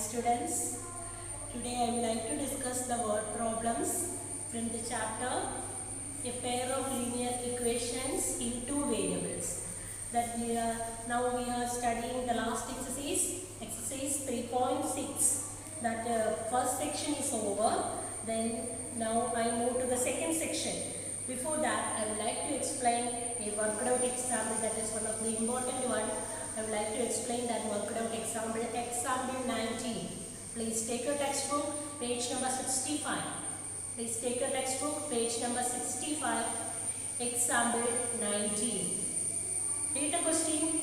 students. Today I would like to discuss the word problems from the chapter a pair of linear equations in two variables. That now we are studying the last exercise, exercise 3.6. That first section is over. Then now I move to the second section. Before that, I would like to explain a worked out example that is one of the important one. I would like to explain that worked out example, example 19. Please take your textbook, page number 65. Please take your textbook, page number 65, example 19. Read the question.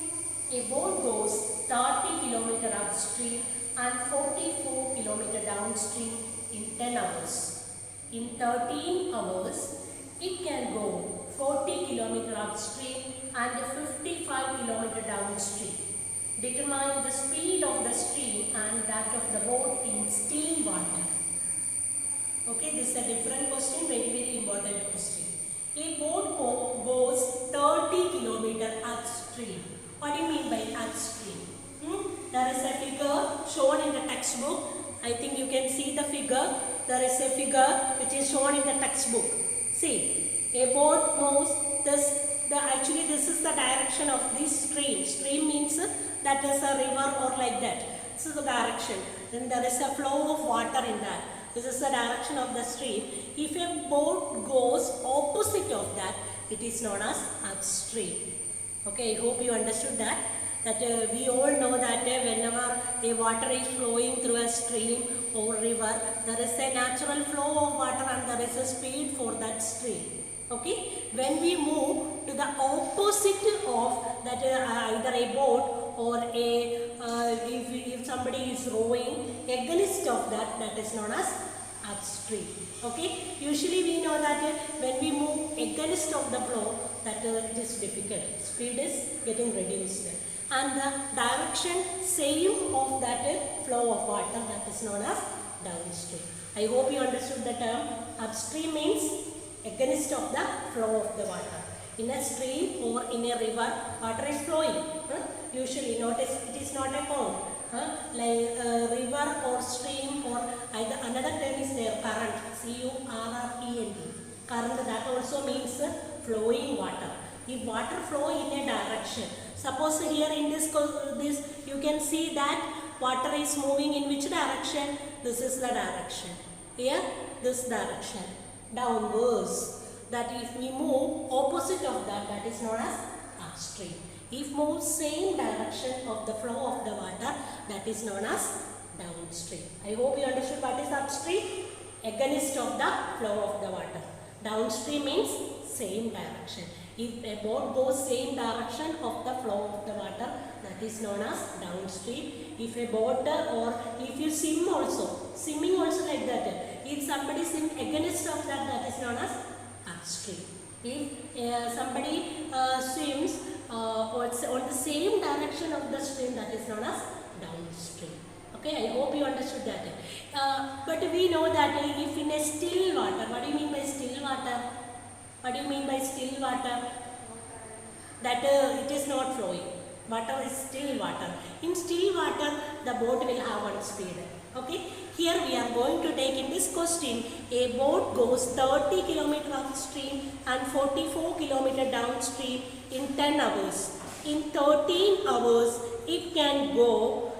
A boat goes 30 km upstream and 44 km downstream in 10 hours. In 13 hours, it can go 40 km upstream and 55 km downstream. Determine the speed of the stream and that of the boat in still water. Okay, this is a different question, very important question. A boat goes 30 km upstream. What do you mean by upstream? There is a figure shown in the textbook. I think you can see the figure. There is a figure which is shown in the textbook. See, a boat moves this. Actually, this is the direction of this stream. Stream means that is a river or like that. This is the direction. Then there is a flow of water in that. This is the direction of the stream. If a boat goes opposite of that, it is known as upstream. Okay, I hope you understood that. That we all know that whenever a water is flowing through a stream or river, there is a natural flow of water and there is a speed for that stream. Okay, when we move to the opposite of that, either a boat or a if somebody is rowing against of that, that is known as upstream. Okay, usually we know that when we move against of the flow, that it is difficult. Speed is getting reduced, and the direction same of that flow of water, that is known as downstream. I hope you understood the term. Upstream means against of the flow of the water. In a stream or in a river, water is flowing. Usually, notice it is not a pond. Like river or stream, or either another term is there, current. C-U-R-R-E-N-T. Current, that also means flowing water. If water flow in a direction, suppose here in this you can see that water is moving in which direction? This is the direction. Here, this direction. Downwards. That if we move opposite of that, that is known as upstream. If move same direction of the flow of the water, that is known as downstream. I hope you understood what is upstream. Against of the flow of the water. Downstream means same direction. If a boat goes same direction of the flow of the water, that is known as downstream. If a boat or if you swim also, swimming also like that. If somebody swims against of that, that is known as upstream. If somebody swims on the same direction of the stream, that is known as downstream. Okay, I hope you understood that. But we know that if in a still water, what do you mean by still water? What do you mean by still water? That it is not flowing. Water is still water. In still water, the boat will have one speed. Okay. Here we are going to take in this question, a boat goes 30 km upstream and 44 km downstream in 10 hours. In 13 hours, it can go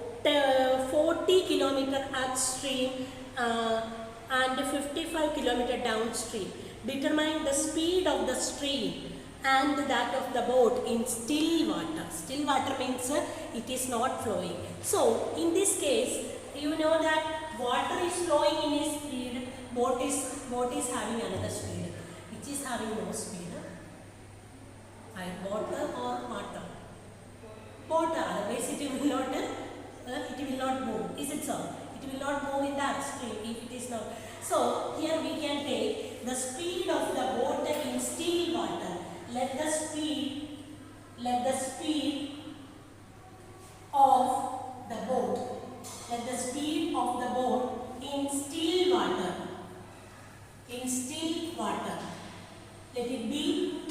40 km upstream and 55 km downstream. Determine the speed of the stream and that of the boat in still water. Still water means it is not flowing. So, in this case, you know that water is flowing in a speed, boat is having another speed. Which is having no speed? Water or water? Water, otherwise it will not move. Is it so? It will not move in the upstream if it is not. So, here we can take the speed of the boat in still water. Let the speed of the boat. Let the speed of the boat in still water. Let it be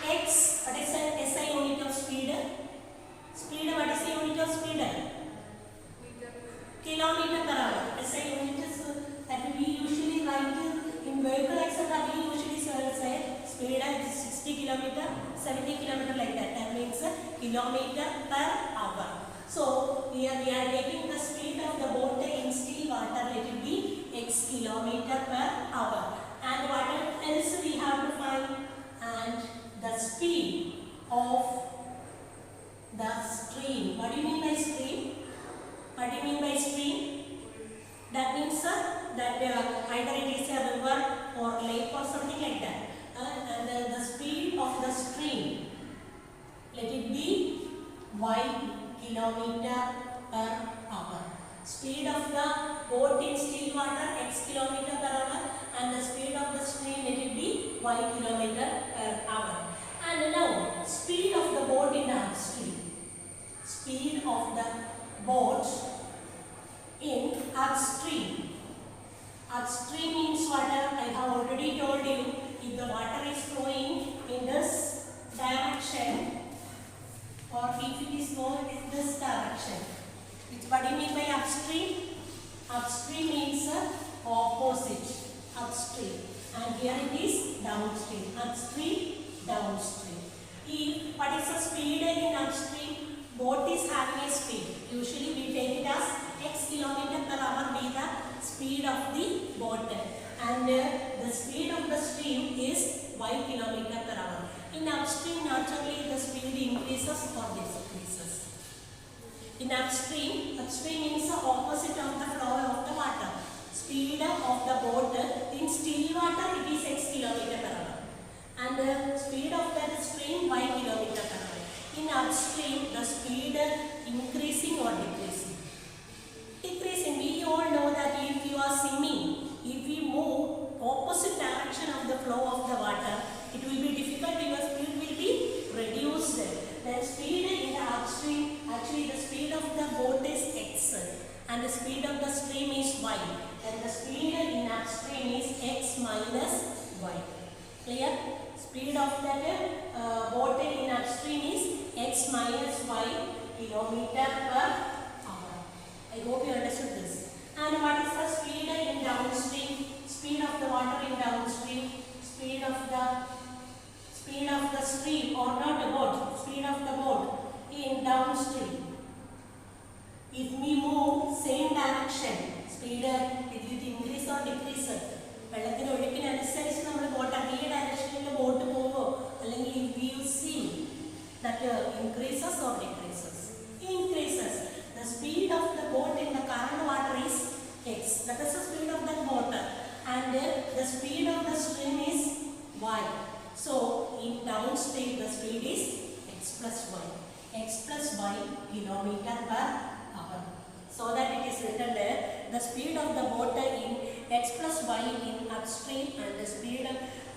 x. What is the SI unit of speed? Speed, what is the unit of speed? Kilometer. kilometer per hour. So here we are taking the speed of the boat in still water. Let it be x kilometer per hour. And what else we have to find? And the speed of the stream. What do you mean by stream? What do you mean by stream? That means that either it is a river or lake or something like that. And the speed of the stream, let it be y kilometer per hour. Speed of the boat in still water x kilometer per hour, and the speed of the stream, let it be y kilometer per hour. And now speed of the boat in upstream. Speed of the boat in upstream. Upstream means water. I have already told you, if the water is flowing in this direction or if it is flowing in this direction. What do you mean by upstream? Upstream means opposite. Upstream. And here it is downstream. Upstream, downstream. If what is the speed in upstream? Boat is having a speed. Usually we take it as x kilometer per hour be the speed of the boat, and the speed of the stream is y kilometer per hour. In upstream, naturally the speed increases or decreases. In upstream means the opposite of the flow of the water. Speed of the boat in still water, it is x kilometer per hour, and the speed of the stream y kilometer per hour. In upstream, the speed increasing or decreasing? Decreasing. We all know that if you are swimming, if we move opposite direction of the flow of the water, it will be difficult. Your speed will be reduced. The speed in the upstream, actually the speed of the boat is x, and the speed of the stream is y, and the speed in upstream is x minus y. Clear? Speed of that boat in upstream is x minus y kilometer per hour. I hope you understood this. And what is the speed in downstream? Speed of the water in downstream. Speed of the stream, or not the boat. Speed of the boat in downstream. If we move same direction, speed it will increase or decrease. വെള്ളത്തിന് ഒഴുക്കിനനുസരിച്ച് നമ്മൾ boat അതേ ഡയറക്ഷനിൽ boat പോവോ അല്ലെങ്കിൽ we see that increases or decreases? Increases. The speed of the boat in the current water is x. That is the speed of that water, and the speed of the stream is y. So in downstream the speed is x plus y. X plus y kilometer per hour. So that it is written there. The speed of the boat in x plus y in upstream, and the speed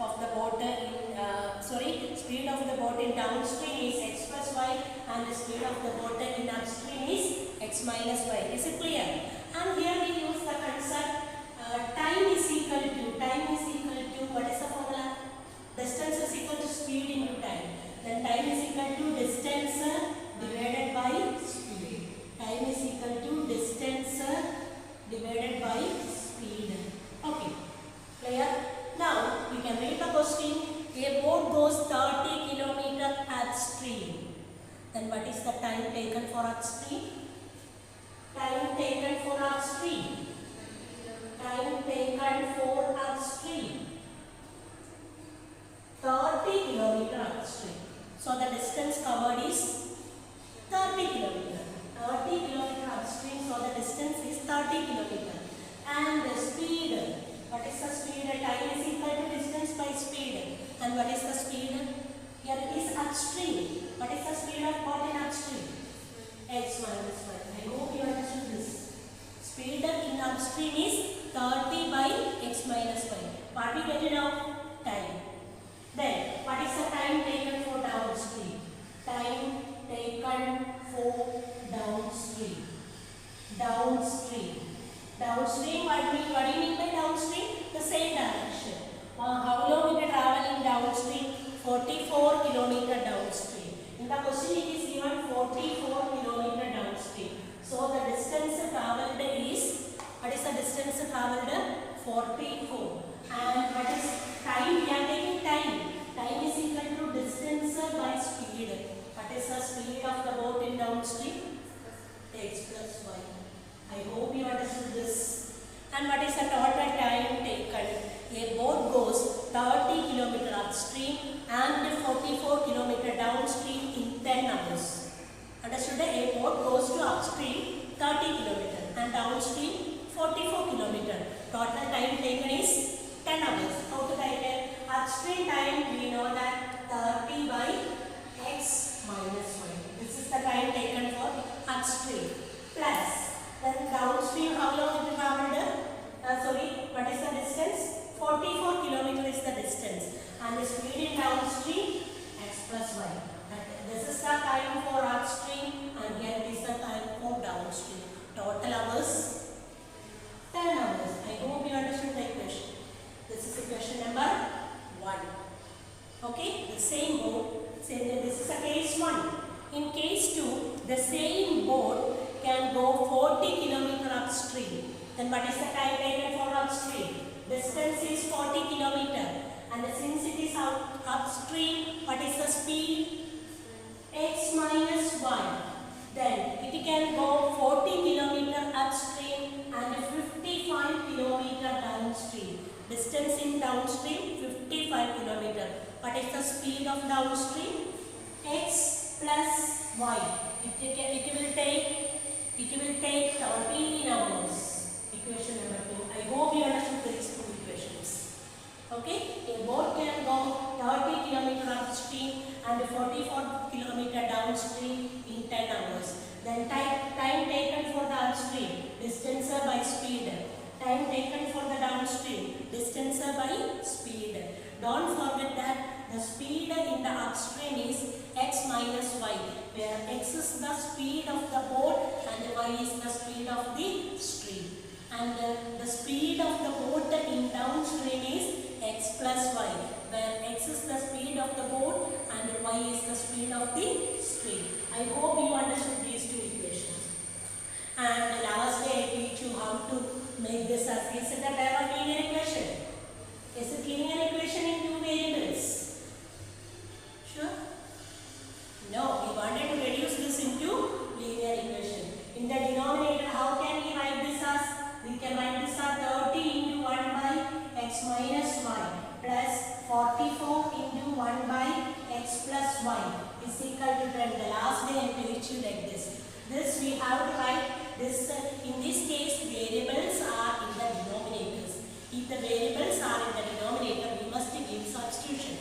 of the boat in speed of the boat in downstream is x plus y, and the speed of the boat in upstream is x minus y. Is it clear? And here we use the concept time is equal to what is the formula? Distance is equal to speed into time. Then time is equal to distance divided by speed. Time is equal to distance divided by speed. Okay, clear? Now we can read the question. A boat goes 30 km upstream. Then what is the time taken for upstream? Time taken for upstream. Time taken for upstream. 30 km upstream. So the distance covered is 30 km. 30 km upstream. So the distance is 30 km. And the speed. What is the speed? Time is equal to distance by speed. And what is the speed? Here it is upstream. What is the speed of boat in upstream? X minus y. I hope you understood this. Speed in upstream is 30 by x minus y. What we get now? Time. Then what is the time taken for downstream? Time taken for downstream. Downstream. Downstream, what do you mean by downstream? The same direction. How long we can travel in downstream? 44 km downstream. In the question it is given 44 km downstream. So the distance traveled is, what is the distance traveled? 44. And what is time? We are taking time. Time is equal to distance by speed. What What is the speed of the boat in downstream? X plus y. I hope you understood this. And what is the total time taken? A boat goes 30 km upstream and 44 km downstream in 10 hours. Understood? A boat goes to upstream 30 km and downstream 44 km. Total time taken is 10 hours. How to write it? Upstream time we know that 30 by x minus y. This is the time taken for upstream. Plus, then downstream how long it traveled? What is the distance? 44 km is the distance. And the speed in downstream x plus y. This is the time for upstream and here is the time for downstream. Total hours 10 hours. I hope you understood the equation. This is equation number 1. Okay, the same boat. This is a case 1. In case 2, the same boat can go 40 km upstream. Then what is the time taken for upstream? Distance is 40 km. And since it is upstream, what is the speed? X minus y. Then it can go 40 km upstream and 55 km downstream. Distance in downstream 55 km. What is the speed of downstream? X plus y. It will take 13 hours. Equation number 2. I hope you understood these two equations. Okay, a boat can go 30 km upstream and 44 km downstream in 10 hours. Then time taken for the upstream, distance by speed. Time taken for the downstream, distance by speed. Don't forget that the speed in the upstream is x minus y, where x is the speed of the boat and y is the speed of the stream. And the speed of the boat in downstream is x plus y, where x is the speed of the boat and y is the speed of the stream. I hope you understood these two equations. And last day I teach you how to make this as is it a pair of linear equation? Is it linear equation in two variables? Sure? No, we wanted to reduce this into linear equation. In the denominator, how can we write this as? We can write this as 30 into 1 by x minus y plus 44 into 1 by x plus y is equal to 10. The last day I teach you like this. This we have to write this. In this case, variables are in the denominators. If the variables are in the denominator, we must give substitution.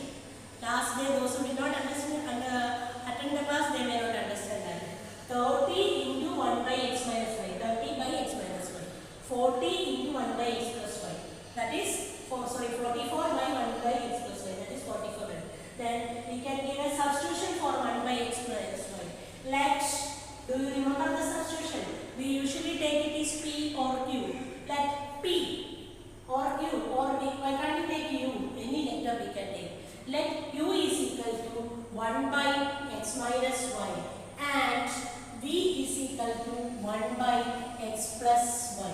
Last day, those who did not understand attend the class, they may not understand that. 30 into 1 by x minus y. 30 by x minus y. 40 into 1 by x plus y. That is 44 by 1 by x plus y. That is 44. Then we can give a substitution for 1 by x minus y. Do you remember the substitution? We usually take it as p or q. Let p or q or why can't we take u? Any letter we can take. Let u is equal to 1 by x minus y and v is equal to 1 by x plus y.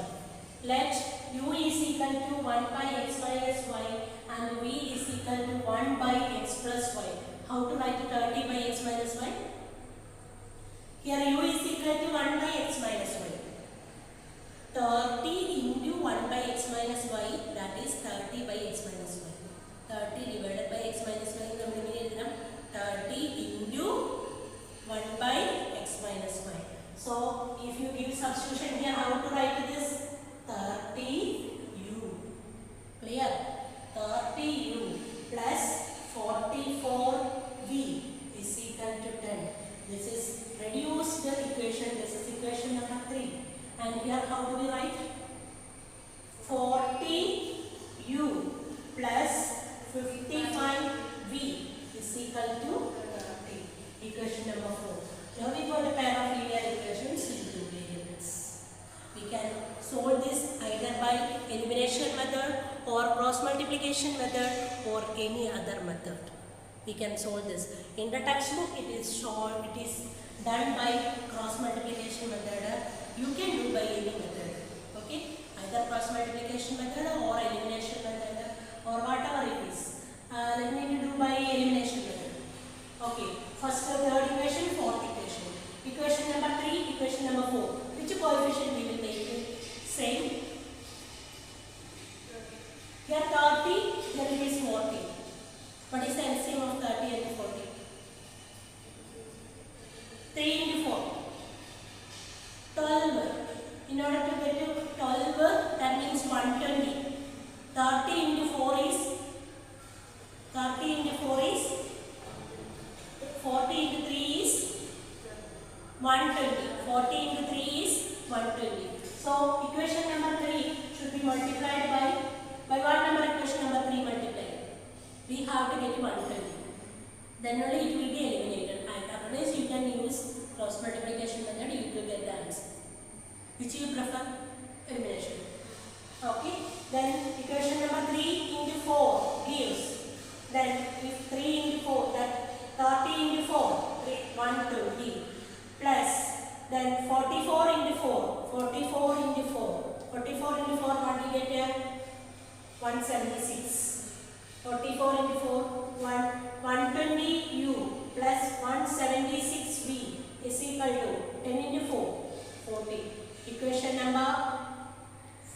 Let u is equal to 1 by x minus y and v is equal to 1 by x plus y. How to write 30 by x minus y? Here u is equal to 1 by x minus y. 30 into 1 by x minus y, that is 30 by x minus y. 30 divided by x minus y, 30 into 1 by x minus y. So if you give substitution here, how to write this? 30u. Clear? 30u plus 44v is equal to 10. This is reduced equation. This is equation number 3. And here how do we write? 40u plus 55v is equal to 30. Equation number 4. Now we got a pair of linear equations in two variables. We can solve this either by elimination method or cross multiplication method or any other method. We can solve this. In the textbook it is done by cross multiplication method. You can do by any method. Okay? Either cross multiplication method or elimination method or whatever it is. Let me do by elimination method. Okay. First third equation 30 into 4 is 40 into 3 is 120. 40 into 3 is 120. So equation number 3 should be multiplied by what number? Equation number 3 multiplied. We have to get 120. Then only it will be eliminated. And otherwise you can use cross multiplication method. You will get the answer. Which you prefer? Elimination. Okay. Then equation number 3 into 4 gives. Then if 3 into 4, that 30 into 4, 120 plus. Then 44 into 4, 44 into 4, 44 into 4, what do you get here? 176. 44 into 4, 120u plus 176v is equal to 10 into 4, 40. Equation number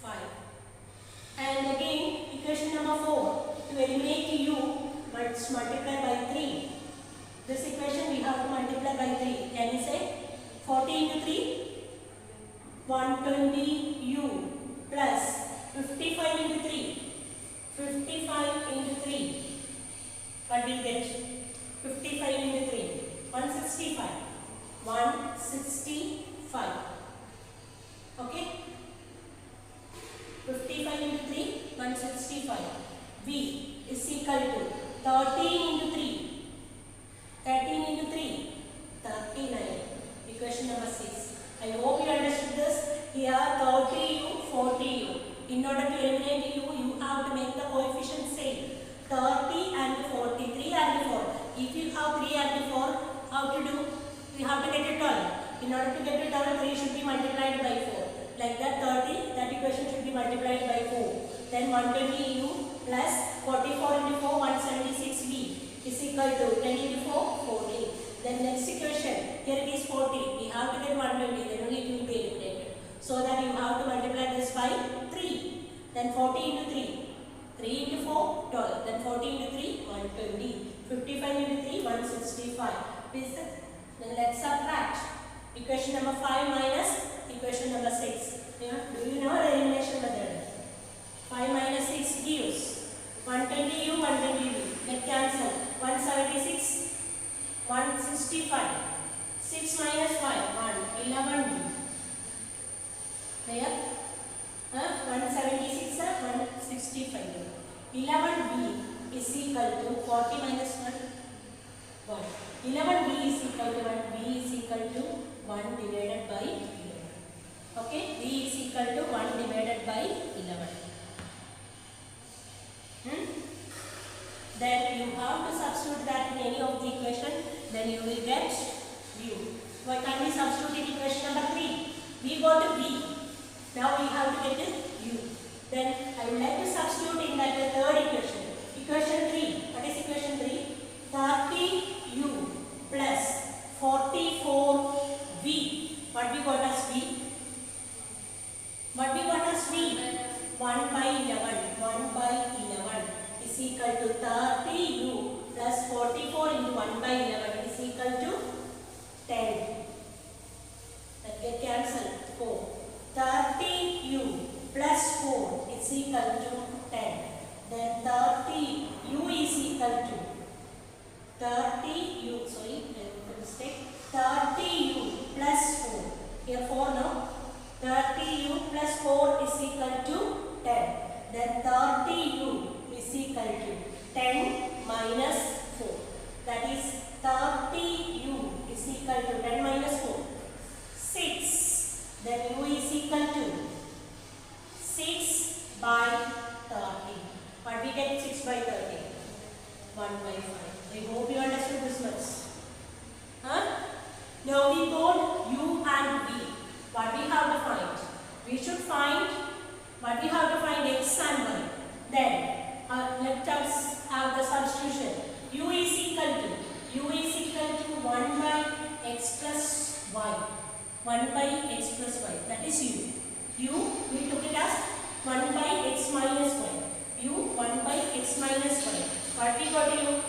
5. And again, equation number 4, to eliminate u, must multiply by 3. This equation we have to multiply by 3. Can you say? 40 into 3, 120u plus 55 into 3, 55 into 3. What will get? 55 into 3, 165. 165. Okay? 55 into 3, 165. V is equal to 13 into 3. 13 into 3, 39. Equation number 6. I hope you understood this. Here 30u, 40u. In order to eliminate u, you have to make the coefficient same. 30 and 40, 3 and 4. If you have 3 and 4, how to do? We have to get it 12. In order to get it 12, 3 should be multiplied by 4. Like that 30, that equation should be multiplied by 4. Then 120u plus 44 into 4, 176v is equal to 10 into 4, 40. Then next equation, here it is 40. We have to get 120, then only it will be eliminated. So that you have to multiply this by 3. Then 40 into 3. 3 into 4, 12. Then 40 into 3, 120. 55 into 3, 165. Then let's subtract. Equation number 5 minus equation number 6. Yeah? Do you know the elimination method? 5 minus 6 gives 120u, 120v. Get cancel. 176, 165. 6 minus 5, 1, 11v. There? 176 or 165. 11v is equal to 40 minus 1. 1. 11v is equal to 1. V is equal to 1 divided by 11. Okay? V is equal to 1 divided by 11. Then you have to substitute that in any of the equation. Then you will get u. Why can't we substitute in equation number 3? We got v. Now we have to get u. Then I would like to substitute in that the third equation. Equation 3. What is equation 3? 30u plus 44v. What we got as v? What we got as v? 1 by 11. 1 by 11 is equal to 30u plus 44 into 1 by 11 is equal to 10. That get cancelled. 4. 30u plus 4 is equal to 10. Then 30u is equal to 30u, sorry, mistake. 30u plus 4. Here 4 now. 30u plus 4 is equal to 10. Then 30u is equal to 10 minus 4. That is 30u is equal to 10 minus 4. 6. Then u is equal to 6 by 30. What we get 6 by 30? 1 by 5. I hope you understood this much. Now we got u and v. What we have to find? We should find what we have to find x and y. Then let us have the substitution. U is equal to 1 by x plus y. 1 by x plus y. That is u. U we took it as 1 by x minus y. U 1 by x minus y. What we got u?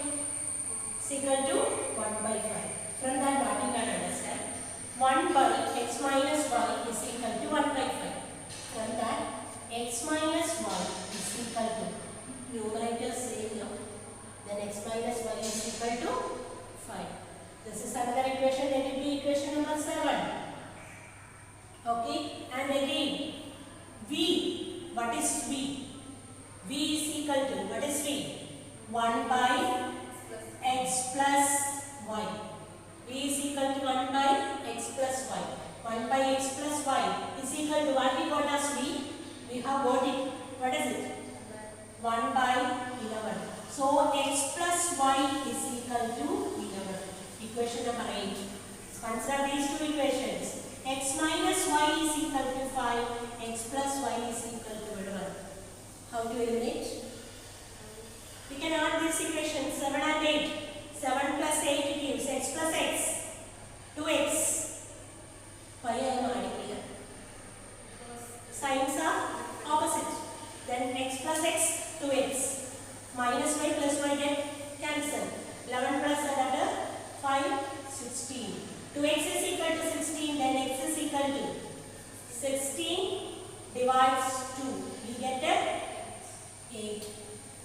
Is equal to 1 by 5. From that what you can understand? 1 by x minus y is equal to 1 by 5. From that x minus y is equal to equal to, what is v? 1 by x plus y. v is equal to 1 by x plus y. 1 by x plus y is equal to what we got as v? We have got it. What is it? 1 by 11. So x plus y is equal to 11. Equation number 8. Consider these two equations. X minus y is equal to 5. X plus y is equal to 11. How to eliminate? We can add these equations 7 and 8. 7 plus 8 gives x plus x. 2x. Why I am adding here? Signs are opposite. Then x plus x, 2x. Minus y plus y get cancel. 11 plus another 5, 16. 2x is equal to 16, then x is equal to 16 divides 2. We get 8.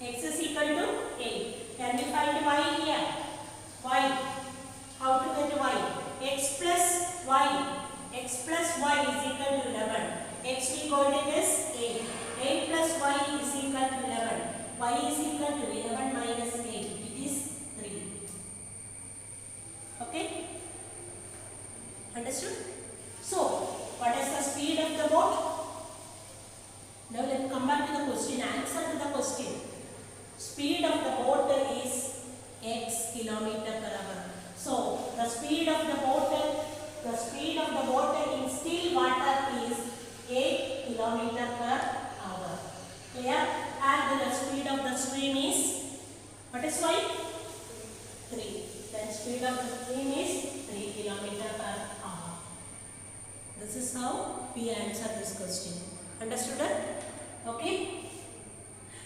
X is equal to 8. Can we find y here? Y. How to get y? X plus y. X plus y is equal to 11. X we got it as 8. 8 plus y is equal to 11. Y is equal to 11 minus 8. It is 3. Okay? Understood? So, what is the speed of the boat? Now let's come back to the question. Answer to the question. Speed of the boat is x kilometer per hour. So, the speed of the boat in still water is 8 kilometer per hour. Clear? And the speed of the stream is, what is y? 3. Then speed of the stream is 3 kilometer per hour. This is how we answer this question. Understood? Okay?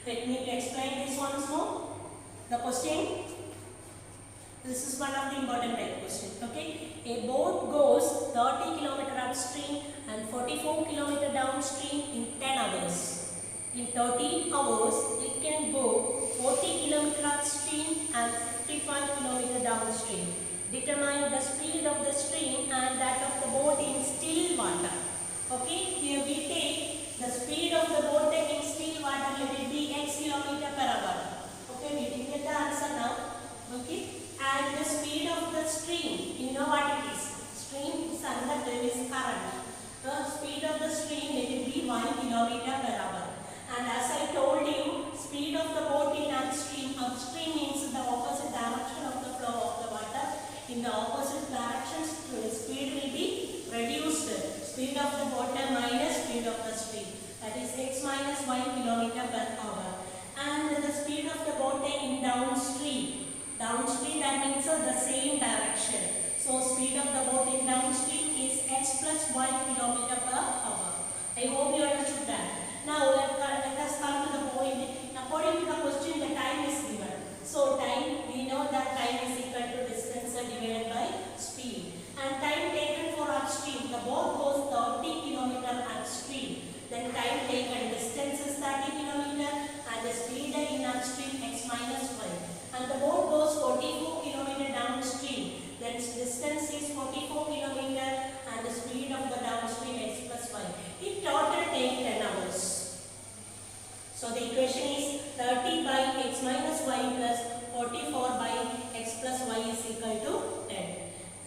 Let me explain this once more. The question, this is one of the important type question. Okay? A boat goes 30 kilometer upstream and 44 kilometer downstream in 10 hours. In 30 hours, it can go 40 kilometer upstream and 55 kilometer downstream. Determine the speed of the stream and that of the boat in still water. Okay, here we take the speed of the boat in still water, let it be x kilometer per hour. Okay, we didn't get the answer now. Okay, and the speed of the stream, you know what it is. Stream is under there is current. The speed of the stream, let it be 1 kilometer per hour. And as I told you, speed of the boat in upstream means the opposite direction of the flow of the water. In the opposite direction, speed will be reduced. Speed of the water minus speed of the stream. That is x minus 1 kilometer per hour. And the speed of the boat in downstream. Downstream, that means the same direction. So speed of the boat in downstream is x plus 1 kilometer per hour. I hope you understood that. Now let us come to the point. According to the question, the time is given. So time, we know that time is equal to distance divided by speed. And time taken for upstream, the boat goes 30 kilometer upstream. Then time taken, distance is 30 kilometer and the speed in upstream x minus 1. And the boat goes 44 kilometer downstream. Then distance is 44 kilometer and the speed of the downstream x plus 1. In total take 10 hours. So the equation is 30 by x minus y plus 44 by x plus y is equal to 10.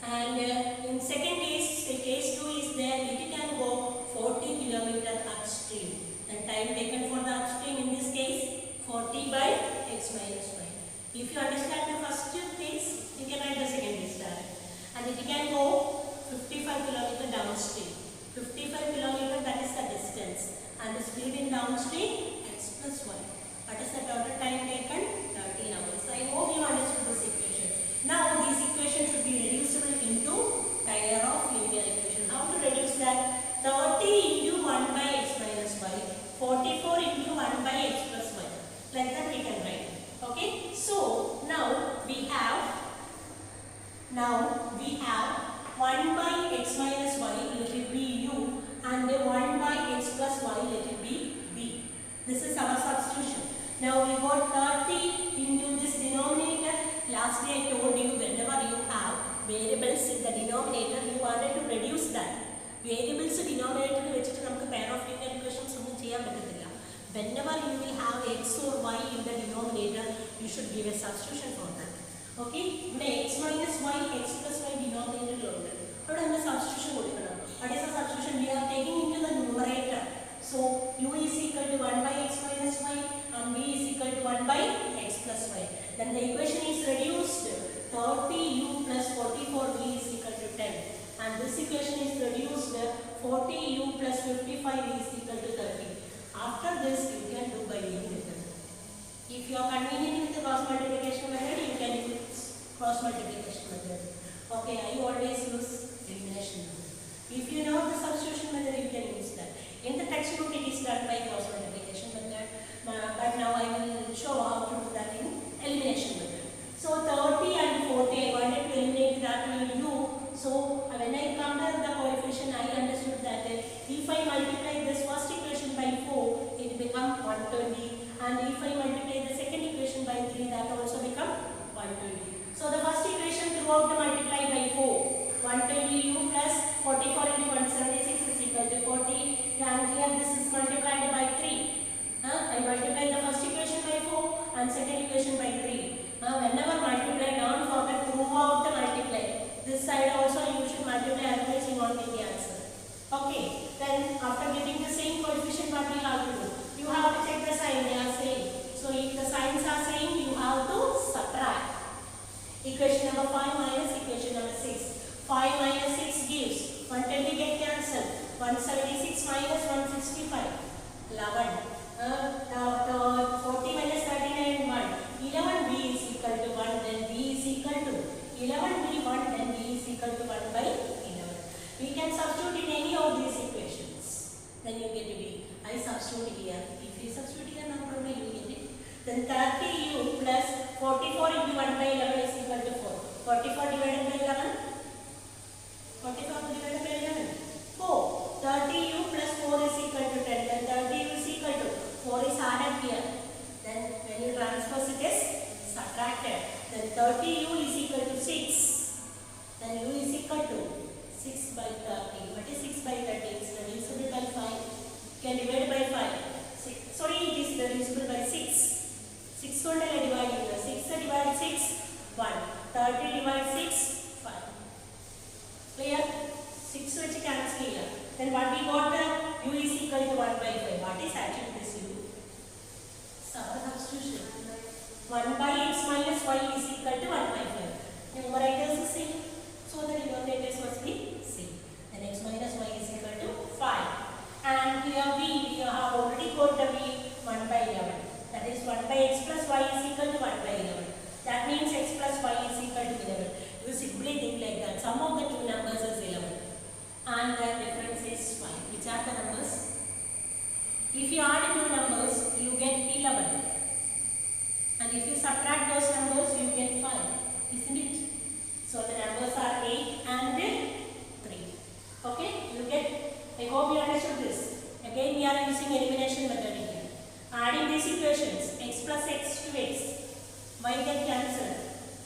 And in second case, the case 2 is there, it can go 40 kilometer upstream. And time taken for the upstream in this case 40 by x minus y. If you understand the first case, you can write the second case direct. And it can go 55 kilometer downstream. 55 kilometer, that is the distance. And the speed in downstream x plus 1. What is the total time taken? 13 hours. I hope you understood this equation. Now this equation should be reducible into pair of linear equation. How to reduce that? 30 into 1 by x minus y. 44 into 1 by x plus y. Like that we can write. Okay. So now we have 1 by x minus y, let it be u, and 1 by x plus y, let it be v. This is our substitution. Now we got 30 into this denominator. Lastly I told you, whenever you have variables in the denominator, you wanted to reduce that. Variables denominator which is pair of linear equations. Whenever you will have x or y give a substitution for that. Okay, ഇവിടെ x minus y, x plus y denominator ഉണ്ട്. അവിടെ നമ്മൾ substitution കൊടുക്കണം. What is the substitution? We are taking into the numerator. So u is equal to 1 by x minus y and v is equal to 1 by x plus y. Then the equation is reduced. 30u plus 44v is equal to 10. And this equation is reduced. 40u plus 55v is equal to 30. After this, you can do by linear method. If you are convenient with the cross multiplication method, you can use cross multiplication method. Okay, I always use elimination method. If you know the substitution method, you can use that. In the textbook, it is done by cross multiplication method, but now I will show how to do that in elimination method. So 30 and 40, I wanted to eliminate that with u. So when I compare the coefficient, I understood that if I multiply this first equation by 4, it becomes 120, and if I multiply the second equation by 3, that also become 120. So the first equation throughout the multiply by 4, 120u plus 44 into 176 is equal to 40, and here this is multiplied by 3. I multiply the first equation by 4 and second equation by 3. Whenever multiply, don't forget throughout the multiply. This side also you should multiply, otherwise you won't get the answer. Okay, then after getting the same coefficient, what we have to do? You have to check the sign, they are same. So if the signs are same, you have to subtract. Equation number 5 minus equation number 6. 5 minus 6 gives 120 get cancelled. 176 minus 165. 11. 40 minus 39 1. 11b is equal to 1, then b is equal to 11b 1, then b is equal to 1 by 11. We can substitute in any of these equations. Then you get b. I substitute here. If you substitute here, no problem, you get it. Then 30u plus 44 into 1 by 11 is equal to 4. 44 divided by 11? 44 divided by 11? 4. 30u plus 4 is equal to 10. Then 30u is equal to 4 is added here. Then when you transpose it is subtracted. Then 30u is equal to 6. Then u is equal to 6 by 30. What is 6 by 30? It is reducible by 5. You can divide by 5. Sorry, it is reducible by 6. 6 കൊണ്ട് divide ചെയ്യുക. 6 divide 6, 1. 30 divide 6, 5. Clear? 6 which cancel here. Then what we got the u is equal to 1 by 5. What is actually this u? Substitution. 1 by x minus y is equal to 1 by 5. Numerators is same, so the denominators must be same. Then x minus y is equal to 5. And here we have already got the v 1 by 11. That is 1 by x plus y is equal to 1 by 11. That means x plus y is equal to 11. You simply think like that. Sum of the two numbers is 11. And the difference is 5. Which are the numbers? If you add two numbers, you get 11. And if you subtract those numbers, you get 5. Isn't it? So the numbers are 8 and 3. Okay? You get, I hope you understood this. Again, we are using elimination method here. Adding these equations, x plus x to x, y get cancelled.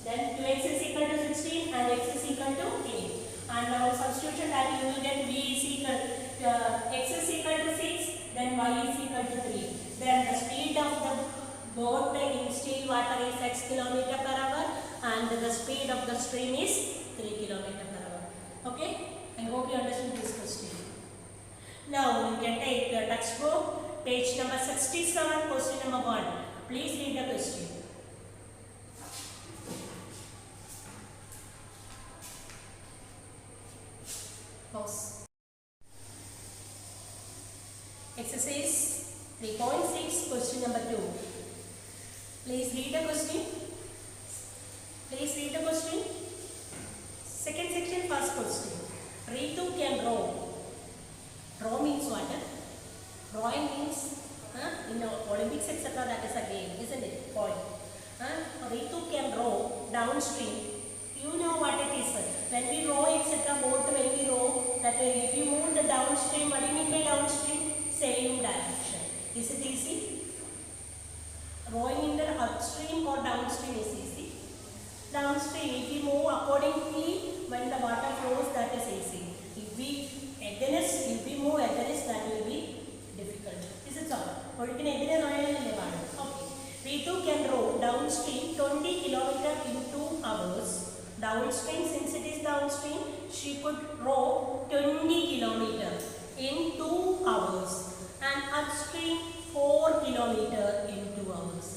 Then 2x is equal to 16 and x is equal to 8. And now substitution that you will get v is equal to x is equal to 6, then y is equal to 3. Then the speed of the boat in still water is x kilometer per hour and the speed of the stream is 3 kilometer per hour. Okay? I hope you understood this question. Now you can take the textbook, page number 67, question number 1. Please read the question. Pause. Exercise 3.6, question number 2. Please read the question. Please read the question. Second section, first question. Ritu can row. Row means what? Rowing means, in Olympics etc. that is a game, isn't it? Point. Ritu can row downstream. You know what it is. When we row etc. boat, when we row, that if you move the downstream, what do you mean by downstream? Same direction. Is it easy? Rowing in the upstream or downstream is easy. Downstream, if you move accordingly when the water flows, that is easy. If we move against, that will be difficult. Is it so? Okay. Ritu can row downstream to downstream, since it is downstream, she could row 20 kilometers in 2 hours and upstream 4 kilometers in 2 hours.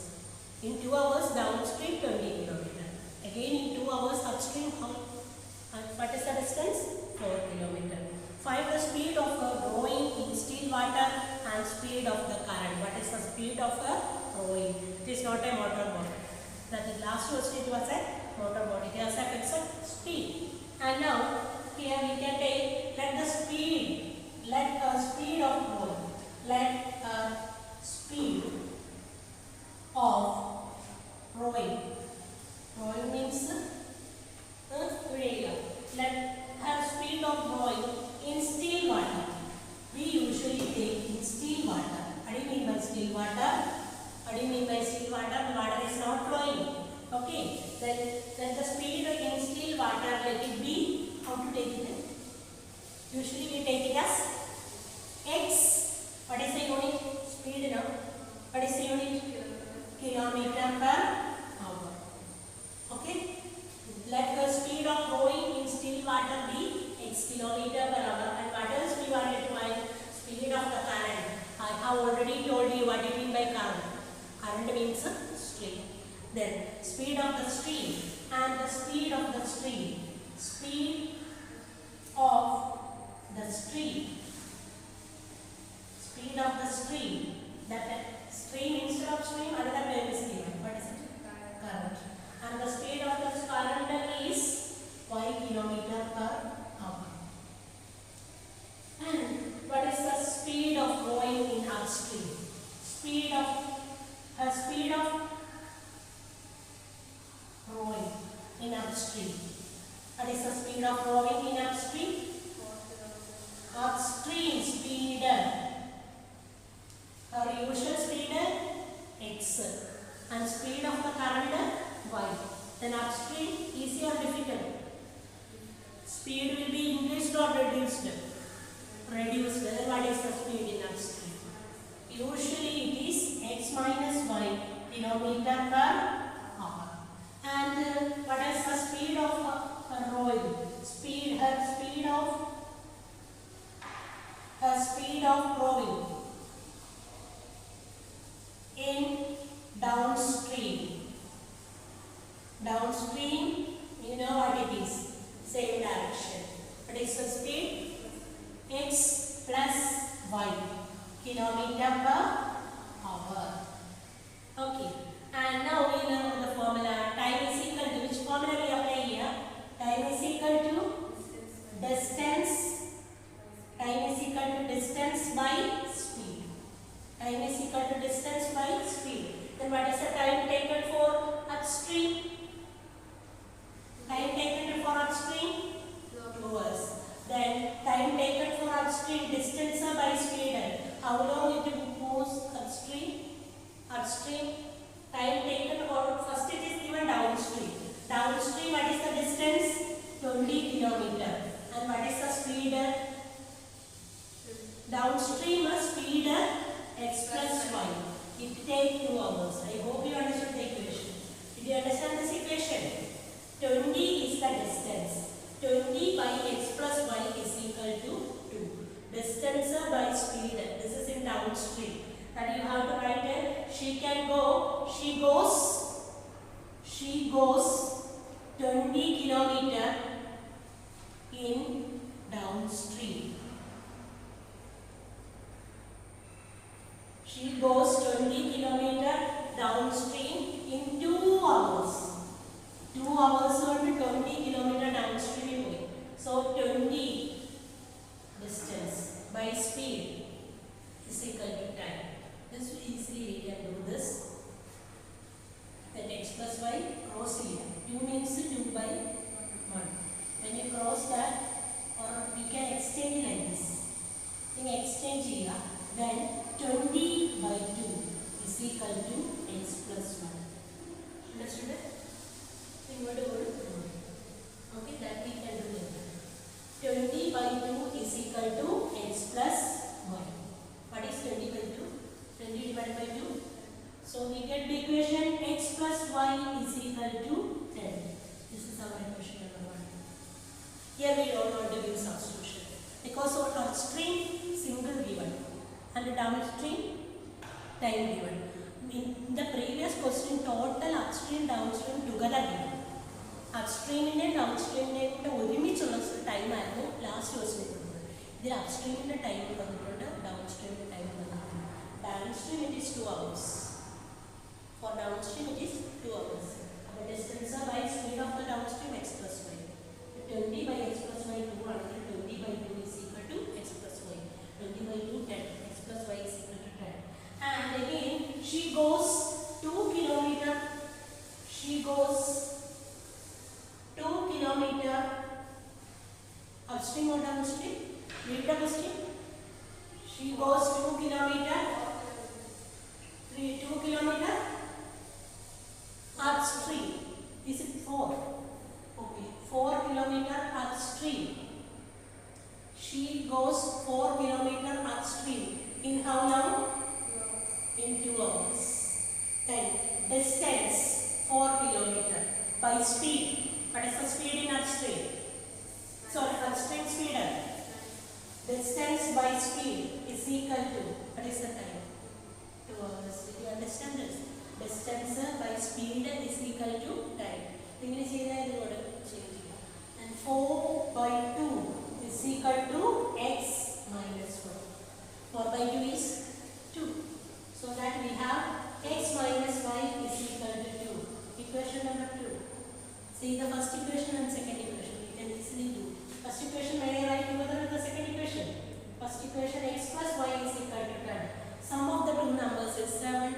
In 2 hours downstream 20 kilometers. Again in 2 hours upstream, what is the distance? 4 kilometers. Find the speed of rowing in still water and speed of the current. What is the speed of rowing? It is not a motorboat. That the last question was a motorboat. It has a fixed speed. And now here we can take let a speed of rowing. Let a speed of rowing. Rowing means let her speed of rowing in still water. We usually take in still water. What do you mean by still water? What do you mean by still water? The water is not flowing. Okay. Then the speed in still water, let it be, how to take it? Usually we take it as x. What is the unit? Speed now. What is the unit? Kilometer per hour. Okay. Let the speed of rowing in still water be x kilometer per hour. And what else we wanted to find? Speed of the current. I have already told you what you mean by current. Current means stream. Then speed of the stream and the speed of the stream. Speed of the stream. Speed of the stream. That stream instead of stream, another name is given. What is it? Current. And the speed of the current is 5 kilometer per hour. And what is the speed of rowing in upstream? Speed of rowing in upstream. What is the speed of rowing in upstream? Upstream speed. Her usual speed x. And speed of the current y. Then upstream, easy or difficult? Speed will be increased or reduced? Reduced. Then what is the speed in upstream? Usually it is x minus y kilometer per hour. And what is the speed of rowing? Her speed of rowing in downstream. Downstream, you know what it is. Same direction. What is the speed? X plus y kilometer per hour. Okay. And now we learn the formula. Time is equal to, which formula we apply here? Time is equal to distance. Time is equal to distance by speed. Time is equal to distance by speed. Then what is the time taken for upstream? Time taken for upstream? 2 hours. Then time taken for upstream, distance by speed. How long it moves upstream? Upstream. Time taken for, first it is given downstream. Downstream, what is the distance? 20 kilometers. And what is the speed? Downstream speed x plus y. It takes 2 hours. I hope you understood the equation. Did you understand this equation? 20 is the distance. 20 by x plus y is equal to 2. Distance by speed. This is in downstream. That you have to write it. She goes 20 kilometers in downstream. She goes 20 kilometers downstream in 2 hours. 2 hours or 20 kilometers downstream. So 20 distance by speed is equal to time. This easily we can do this. Then x plus y cross here. 2 means 2 by 1. When you cross that, or we can exchange like this. Then exchange here. Then 20 by 2 is equal to x plus 1. Understood it? Okay, that we can do it. 20 by 2 is equal to x plus 1. What is 20 by 2? 20 divided by 2. So we get the equation x plus y is equal to 10. This is our equation. So upstream single given and downstream time given. In the previous question, total upstream downstream together given. അപ്സ്ട്രീമിൻ്റെ ഡൗൺസ്ട്രീമിൻ്റെ കൂടെ ഒരുമിച്ചുള്ള ടൈമായിരുന്നു last ക്വസ്റ്റിന് കൊടുത്തത്. ഇതിൽ അപ്സ്ട്രീമിൻ്റെ time തന്നിട്ടുണ്ട്, ഡൗൺസ്ട്രീമിൻ്റെ time തന്നിട്ടുണ്ട്. Downstream it is 2 hours. For downstream it is 2 hours. അപ്പോൾ distance by speed of the downstream x plus y. 20 by x plus y 2 ആണെങ്കിൽ 20 by 2 is equal to x plus y. 20 by 2 10. x plus y is equal to 10. And again she goes 2 kilometer. She goes 2 kilometer upstream or downstream? Read the question. She goes 2 kilometer. 2 kilometer upstream. Is it 4? Okay, 4 kilometer upstream. She goes 4 kilometer upstream. In how long? In 2 hours. Then distance 4 kilometer by speed. What is the speed in upstream? Sorry, upstream speed. Distance by speed is equal to, what is the time? 2 hours. Do you understand this? Distance by speed is equal to time. And 4 by 2 is equal to x minus 1. 4 by 2 is 2. So that we have x minus y is equal to 2. Equation number 2. See the first equation and second equation. We can easily do. First equation may I write together with the second equation. First equation x plus y is equal to 10. Sum of the two numbers is 7.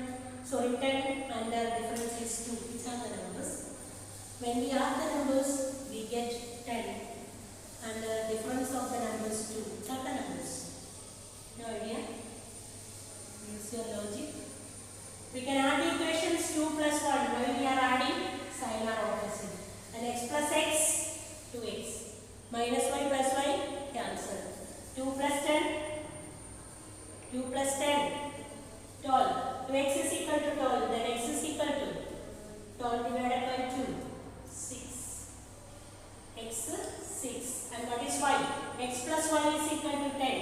Sorry, 10 and the difference is 2. These are the numbers. When we add the numbers, we get 10. And the difference of the numbers 2. These are the numbers. No idea? Use your logic. We can add equations 2 plus 1. When we are adding, sign are opposite. And x plus x, 2x. Minus y plus y, cancel. 2 plus 10, 2 plus 10, 12. 2x is equal to 12, then x is equal to 12 divided by 2, 6. X 6. And what is y? X plus y is equal to 10.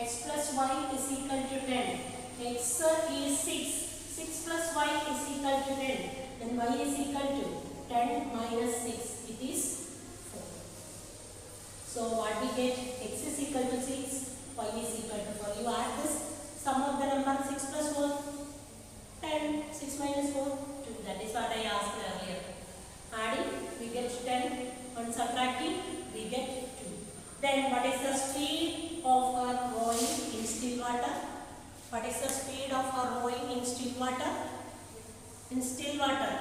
X plus y is equal to 10. X is 6. 6 plus y is equal to 10. Then y is equal to 10 minus 6, it is 4. So what we get? X is equal to 6, y is equal to 4. You add this sum of the number 6 plus 4, 10, 6 minus 4, 2. That is what I asked earlier. Adding, we get 10. On subtracting, we get 2. Then what is the speed of our rowing in still water? What is the speed of our rowing in still water? In still water,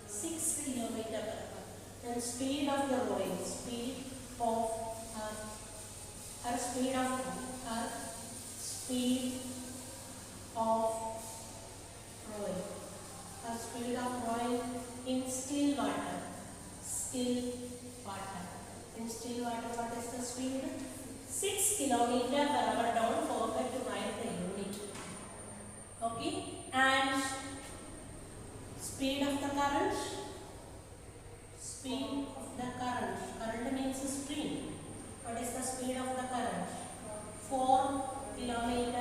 6 kilometer per hour. Then speed of the rowing, speed of our speed of rowing. Our speed of rowing in still water. Still water. In still water, what is the speed? 6 kilometer per hour. Don't forget to write the unit. Okay? And speed of the current. Speed of the current. Current means stream. What is the speed of the current? 4 kilometer